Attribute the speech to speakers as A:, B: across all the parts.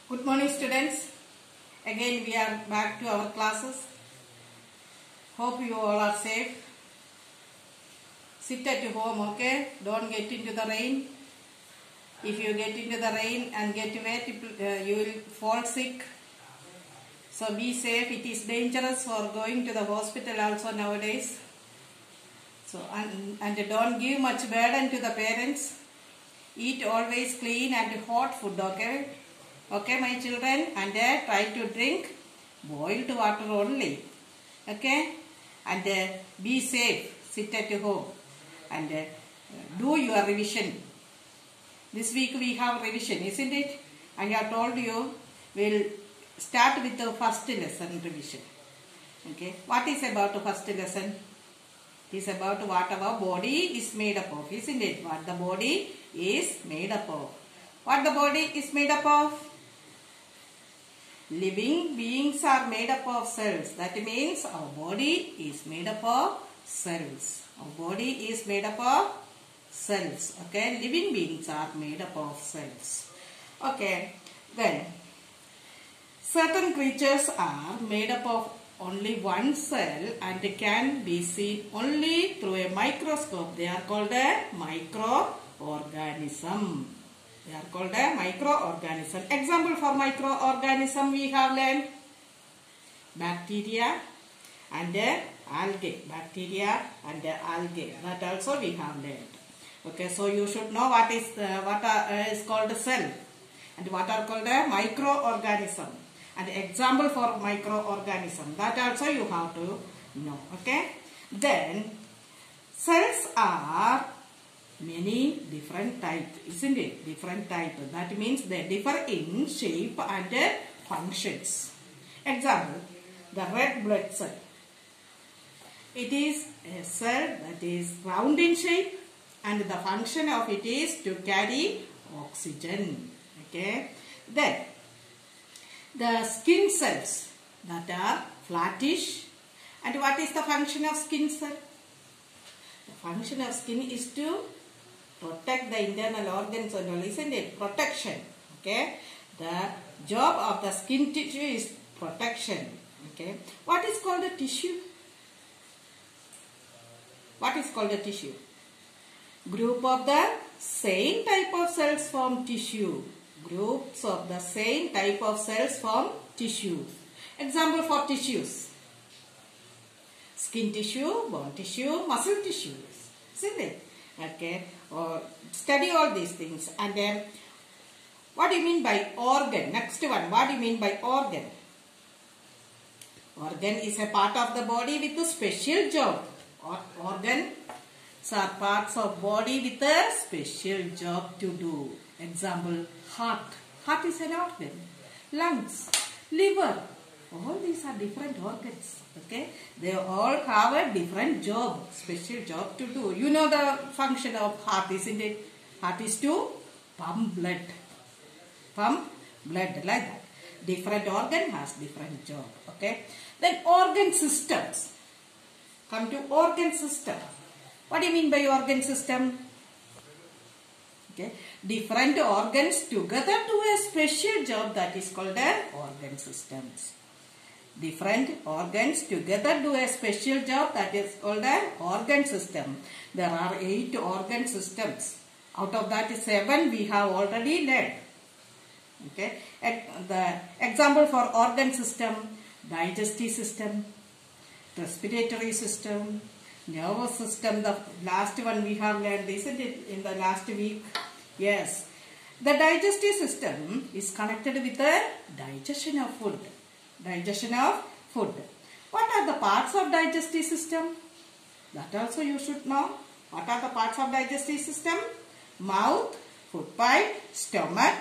A: Good morning, students. Again we are back to our classes. Hope you all are safe. Sit at home, okay? Don't get into the rain. If you get into the rain and get wet, you will fall sick. So be safe. It is dangerous for going to the hospital also nowadays. So and don't give much burden to the parents. Eat always clean and hot food, okay? Okay, my children, and try to drink boiled water only. Okay, and be safe. Sit at home and do your revision. This week we have revision, isn't it? I have told you we'll start with the first lesson revision. Okay, what is about the first lesson? It is about what our body is made up of, isn't it? What the body is made up of. What the body is made up of? Living beings are made up of cells. That means our body is made up of cells. Our body is made up of cells. Okay, living beings are made up of cells. Okay, then certain creatures are made up of only one cell and can be seen only through a microscope. They are called a microorganism. They are called a microorganism. Example for microorganism we have learned bacteria and algae. Bacteria and algae. That also we have learned. Okay, so you should know what is called a cell and what are called a microorganism. And example for microorganism. That also you have to know. Okay. Then cells are many different types, isn't it? Different type. That means they differ in shape and functions. Example, the red blood cell. It is a cell that is round in shape and the function of it is to carry oxygen. Okay. Then the skin cells that are flattish. And what is the function of skin cell? The function of skin is to protect the internal organs and all, isn't it? Protection. Okay. The job of the skin tissue is protection. Okay. What is called a tissue? What is called a tissue? Group of the same type of cells form tissue. Groups of the same type of cells form tissue. Example for tissues: skin tissue, bone tissue, muscle tissues. Isn't it? Okay. Study all these things. And then what do you mean by organ? Next one. What do you mean by organ? Organ is a part of the body with a special job. Organs are parts of body with a special job to do. Example, heart. Heart is an organ. Lungs, liver. All these are different organs. Okay. They all have a different job, special job to do. You know the function of heart, isn't it? Heart is to pump blood. Pump blood like that. Different organ has different job. Okay. Then organ systems. Come to organ system. What do you mean by organ system? Okay. Different organs together do a special job, that is called a organ systems. Different organs together do a special job, that is called an organ system. There are 8 organ systems. Out of that 7 we have already learned. Okay. The example for organ system: digestive system, respiratory system, nervous system. The last one we have learned, isn't it, in the last week? Yes. The digestive system is connected with the digestion of food. Digestion of food. What are the parts of digestive system? That also you should know. What are the parts of digestive system? Mouth, food pipe, stomach,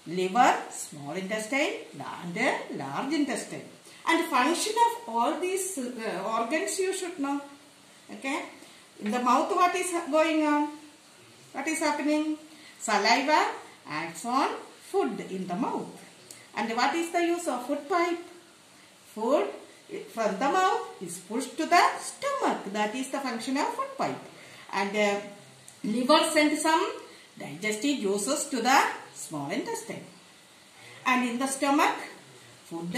A: liver, small intestine, and large intestine. And function of all these organs you should know. Okay. In the mouth, what is going on? What is happening? Saliva acts on food in the mouth. And what is the use of food pipe? Food from the mouth is pushed to the stomach. That is the function of food pipe. And liver sends some digestive juices to the small intestine. And in the stomach, food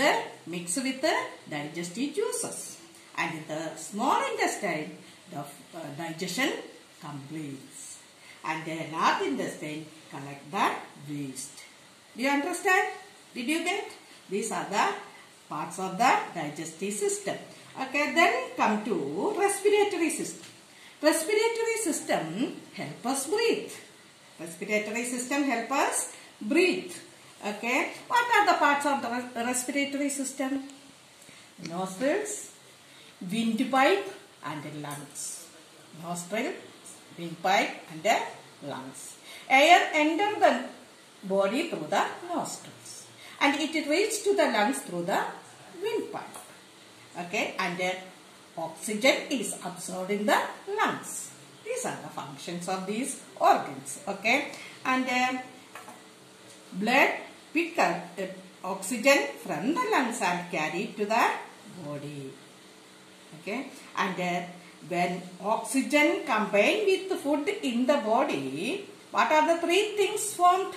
A: mixed with the digestive juices. And in the small intestine, the digestion completes. And the large intestine collect the waste. Do you understand? Did you get? These are the parts of the digestive system. Okay, then come to respiratory system. Respiratory system help us breathe. Respiratory system help us breathe. Okay, what are the parts of the respiratory system? Nostrils, windpipe and lungs. Nostril, windpipe and lungs. Air enters the body through the nostrils and it reaches to the lungs through the windpipe. Okay, and oxygen is absorbed in the lungs. These are the functions of these organs. Okay, and blood pick up oxygen from the lungs and carry it to the body. Okay, and when oxygen combined with the food in the body, what are the three things formed?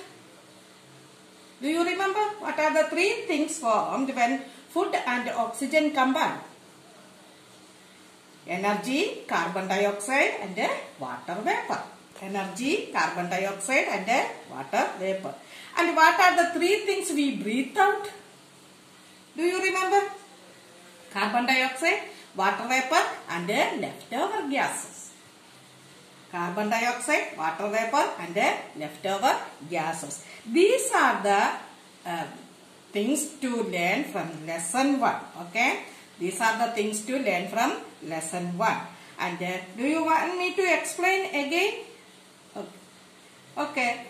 A: Do you remember? What are the three things formed when food and oxygen combine? Energy, carbon dioxide and water vapor. Energy, carbon dioxide and water vapor. And what are the three things we breathe out? Do you remember? Carbon dioxide, water vapor and leftover gases. Carbon dioxide, water vapor and leftover gases. These are the things to learn from lesson 1. Okay. These are the things to learn from lesson 1. And do you want me to explain again? Okay.